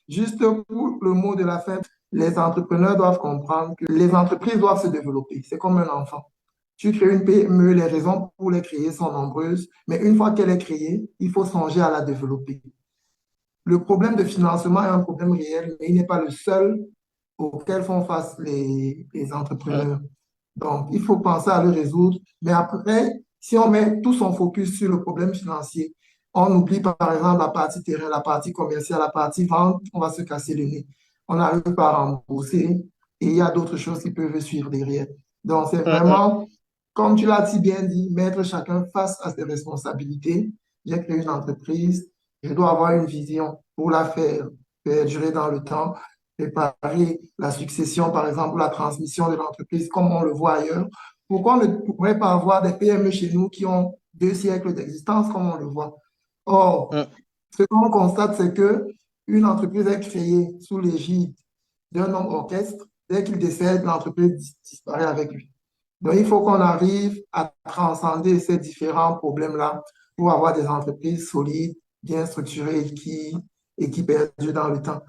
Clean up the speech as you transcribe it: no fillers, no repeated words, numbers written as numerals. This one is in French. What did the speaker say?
Juste pour le mot de la fin, les entrepreneurs doivent comprendre que les entreprises doivent se développer. C'est comme un enfant. Tu crées une PME, les raisons pour les créer sont nombreuses, mais une fois qu'elle est créée, il faut songer à la développer. Le problème de financement est un problème réel, mais il n'est pas le seul auquel font face les Mm. entrepreneurs. Donc, il faut penser à le résoudre. Mais après, si on met tout son focus sur le problème financier, on oublie par exemple la partie terrain, la partie commerciale, la partie vente, on va se casser le nez. On n'arrive pas à rembourser et il y a d'autres choses qui peuvent suivre derrière. Donc, c'est Mm, mm. vraiment, comme tu l'as si bien dit, mettre chacun face à ses responsabilités. J'ai créé une entreprise, je dois avoir une vision pour la faire perdurer dans le temps, préparer la succession, par exemple, la transmission de l'entreprise, comme on le voit ailleurs. Pourquoi on ne pourrait pas avoir des PME chez nous qui ont 2 siècles d'existence, comme on le voit? Or, Mm. ce qu'on constate, c'est que une entreprise est créée sous l'égide d'un homme orchestre. Dès qu'il décède, l'entreprise disparaît avec lui. Donc, il faut qu'on arrive à transcender ces différents problèmes-là pour avoir des entreprises solides, bien structurées et qui perdurent dans le temps.